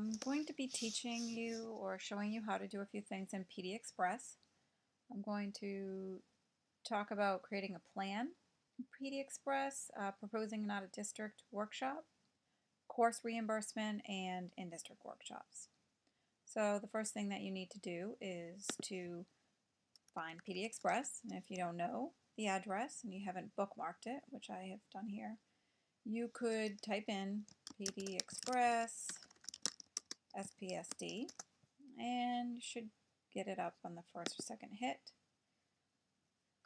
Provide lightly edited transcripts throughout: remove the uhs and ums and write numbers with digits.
I'm going to be teaching you or showing you how to do a few things in PD Express. I'm going to talk about creating a plan in PD Express, proposing an out-of-district workshop, course reimbursement, and in-district workshops. So the first thing that you need to do is to find PD Express, and if you don't know the address and you haven't bookmarked it, which I have done here, you could type in PD Express SPSD, and you should get it up on the first or second hit.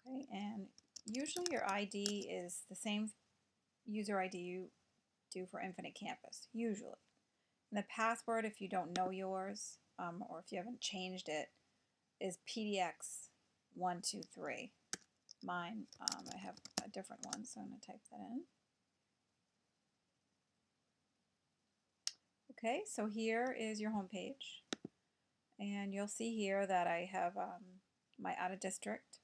Okay, and usually your ID is the same user ID you do for Infinite Campus, usually. And the password, if you don't know yours, or if you haven't changed it, is PDX123. Mine, I have a different one, so I'm going to type that in. Okay, so here is your home page, and you'll see here that I have my out-of-district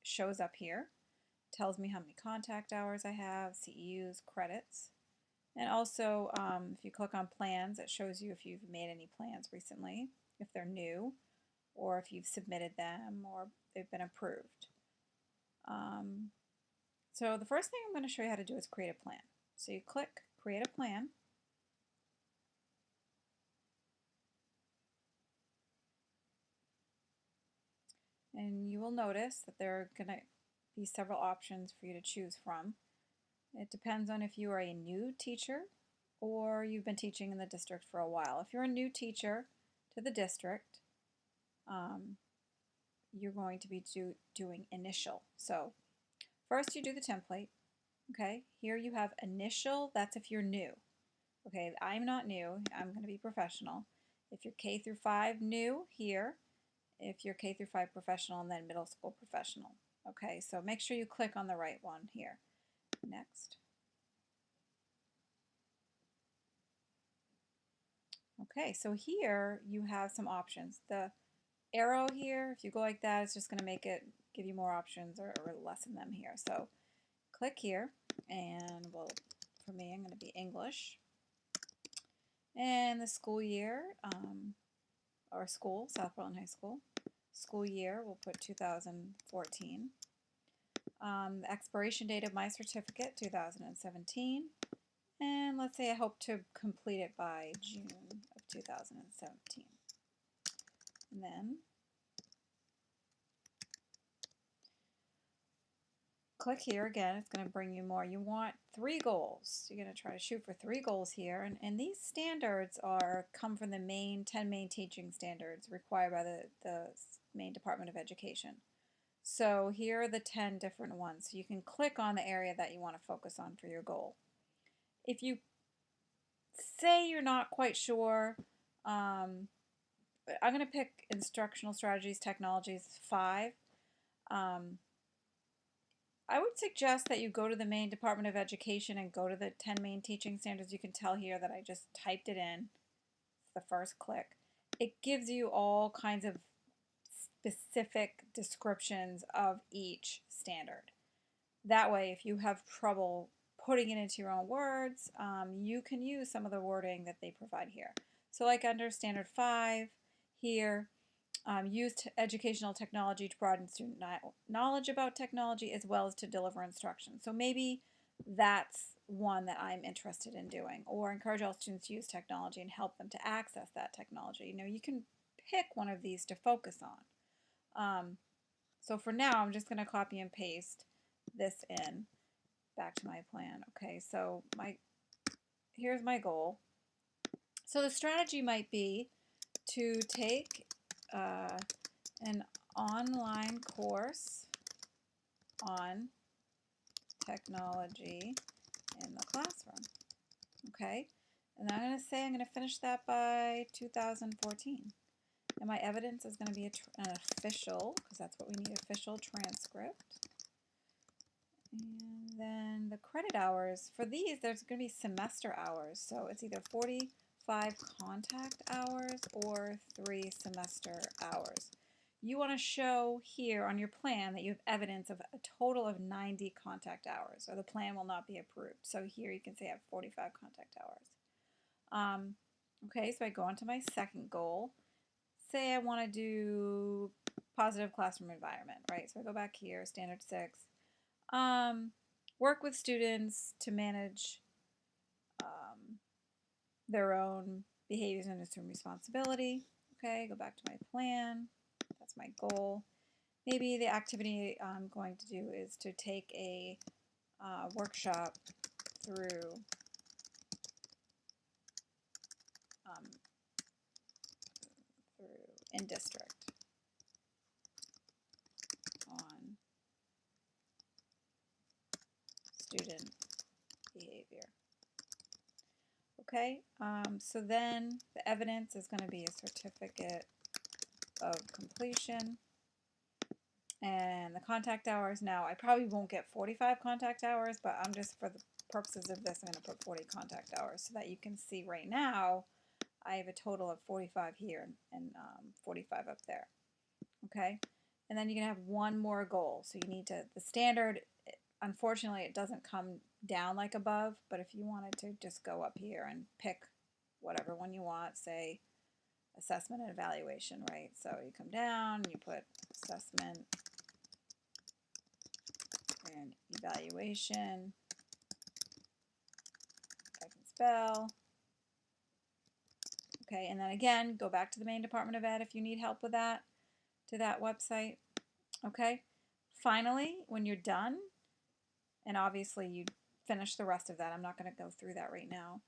shows up here, tells me how many contact hours I have, CEUs, credits, and also if you click on plans, it shows you if you've made any plans recently, if they're new, or if you've submitted them or they've been approved. So the first thing I'm going to show you how to do is create a plan. So you click create a plan. And you will notice that there are going to be several options for you to choose from. It depends on if you are a new teacher or you've been teaching in the district for a while. If you're a new teacher to the district, you're going to be doing initial. So first you do the template. Okay, here you have initial, that's if you're new. Okay, I'm not new, I'm going to be professional. If you're K through 5 new, here. If you're K through 5 professional, and then middle school professional. Okay, so make sure you click on the right one here. Next. Okay, so here you have some options. The arrow here, if you go like that, it's just going to make it give you more options or lessen them here. So click here, and well, for me, I'm going to be English. And the school year, or school, South Portland High School. School year, we'll put 2014. The expiration date of my certificate, 2017. And let's say I hope to complete it by June of 2017. And then click here again. It's going to bring you more. You want 3 goals. You're going to try to shoot for 3 goals here. And these standards come from the 10 main teaching standards required by the Maine Department of Education. So here are the 10 different ones. So you can click on the area that you want to focus on for your goal. If you say you're not quite sure, I'm going to pick instructional strategies, technologies 5. I would suggest that you go to the Maine Department of Education and go to the 10 main teaching standards. You can tell here that I just typed it in. It's the first click. It gives you all kinds of specific descriptions of each standard. That way, if you have trouble putting it into your own words, you can use some of the wording that they provide here. So like under Standard 5 here, use educational technology to broaden student knowledge about technology as well as to deliver instruction. So maybe that's one that I'm interested in doing, or encourage all students to use technology and help them to access that technology. You know, you can pick one of these to focus on. So for now, I'm just going to copy and paste this in back to my plan. Okay, so here's my goal. So the strategy might be to take an online course on technology in the classroom. Okay, and I'm going to say I'm going to finish that by 2014. And my evidence is going to be an official, because that's what we need, official transcript. And then the credit hours, for these, there's going to be semester hours. So it's either 45 contact hours or 3 semester hours. You want to show here on your plan that you have evidence of a total of 90 contact hours, or the plan will not be approved. So here you can say I have 45 contact hours. Okay, so I go on to my second goal. Say I want to do positive classroom environment, right? So I go back here, standard 6. Work with students to manage um, their own behaviors and assume responsibility. Okay, go back to my plan. That's my goal. Maybe the activity I'm going to do is to take a workshop through um, in district on student behavior. Okay, so then the evidence is going to be a certificate of completion. And the contact hours, now I probably won't get 45 contact hours, but I'm just, for the purposes of this, I'm going to put 40 contact hours so that you can see right now I have a total of 45 here and 45 up there. Okay, and then you're going to have one more goal. So you need to, the standard, unfortunately it doesn't come down like above, but if you wanted to just go up here and pick whatever one you want, say assessment and evaluation, right? So you come down, you put assessment and evaluation. I can spell. Okay, and then again, go back to the Maine Department of Ed if you need help with that, to that website. Okay, finally, when you're done, and obviously you finish the rest of that, I'm not going to go through that right now.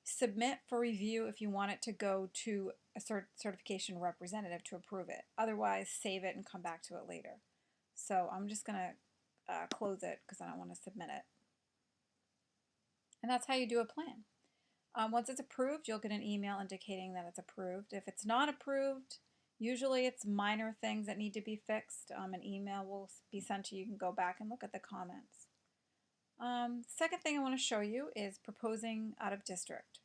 Submit for review if you want it to go to a certification representative to approve it. Otherwise, save it and come back to it later. So I'm just going to close it because I don't want to submit it. And that's how you do a plan. Once it's approved, you'll get an email indicating that it's approved. If it's not approved, usually it's minor things that need to be fixed. An email will be sent to you. You can go back and look at the comments. Second thing I want to show you is proposing out of district.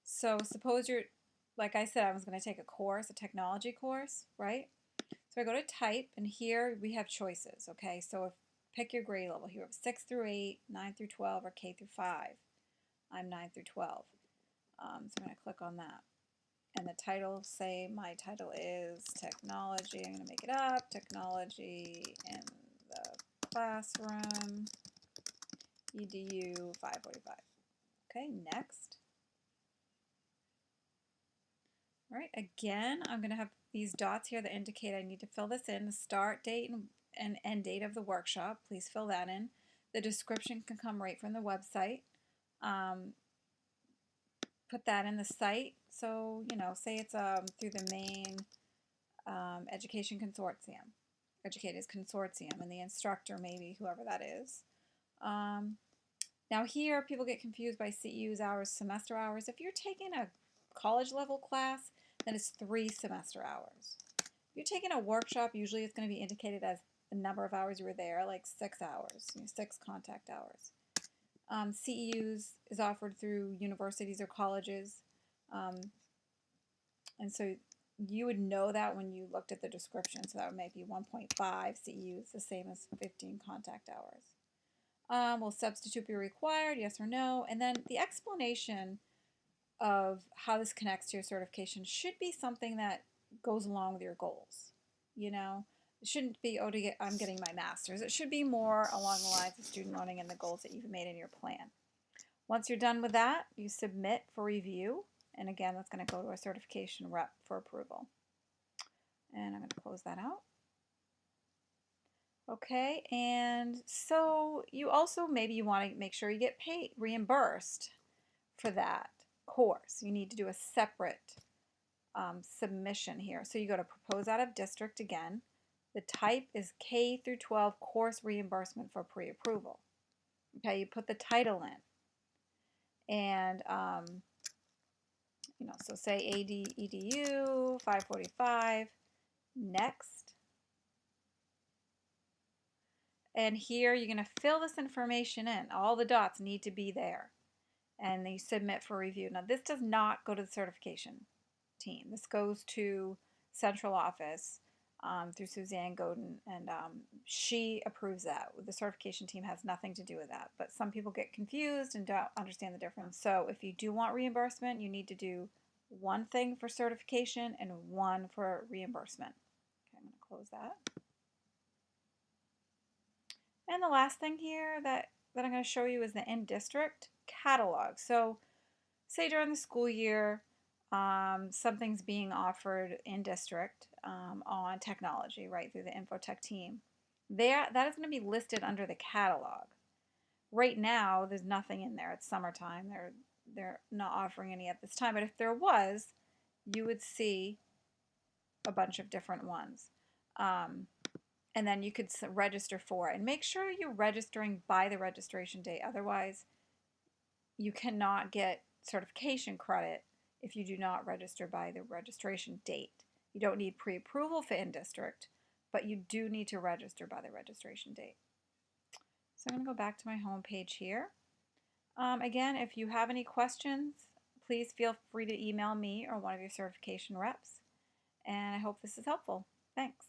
So suppose you're, like I said, I was going to take a course, a technology course, right? So I go to type, and here we have choices, okay? So if, pick your grade level. Here we have 6 through 8, 9 through 12, or K through 5. I'm 9 through 12. So I'm going to click on that. And the title, say my title is technology, I'm going to make it up, technology in the classroom, EDU 545. Okay, next. All right, again, I'm going to have these dots here that indicate I need to fill this in, the start date and end date of the workshop. Please fill that in. The description can come right from the website. Put that in the site. So, you know, say it's through the Maine Education Consortium, Educators Consortium, and the instructor, maybe whoever that is. Now here, people get confused by CEU's hours, semester hours. If you're taking a college level class, then it's 3 semester hours. If you're taking a workshop, usually it's going to be indicated as the number of hours you were there, like 6 hours, 6 contact hours. CEUs is offered through universities or colleges, and so you would know that when you looked at the description. So that would make you 1.5 CEUs, the same as 15 contact hours. Will substitute be required, yes or no? And then the explanation of how this connects to your certification should be something that goes along with your goals. You know, it shouldn't be, oh, I'm getting my master's. It should be more along the lines of student learning and the goals that you've made in your plan. Once you're done with that, you submit for review. And again, that's going to go to a certification rep for approval. And I'm going to close that out. Okay, and so you also, maybe you want to make sure you get paid, reimbursed for that course. You need to do a separate submission here. So you go to propose out of district again. The type is K through 12 course reimbursement for pre-approval. Okay, you put the title in. And, you know, so say AD EDU 545, next. And here you're going to fill this information in. All the dots need to be there. And they submit for review. Now this does not go to the certification team. This goes to central office through Suzanne Godin, and she approves that. The certification team has nothing to do with that, but some people get confused and don't understand the difference. So if you do want reimbursement, you need to do one thing for certification and one for reimbursement. Okay, I'm going to close that. And the last thing here that I'm going to show you is the in-district catalog. So say during the school year, something's being offered in district on technology, right, through the Infotech team. That is going to be listed under the catalog. Right now, there's nothing in there. It's summertime. They're not offering any at this time. But if there was, you would see a bunch of different ones. And then you could register for it. And make sure you're registering by the registration date. Otherwise, you cannot get certification credit if you do not register by the registration date. You don't need pre-approval for in-district, but you do need to register by the registration date. So I'm going to go back to my home page here. Again, if you have any questions, please feel free to email me or one of your certification reps. And I hope this is helpful. Thanks.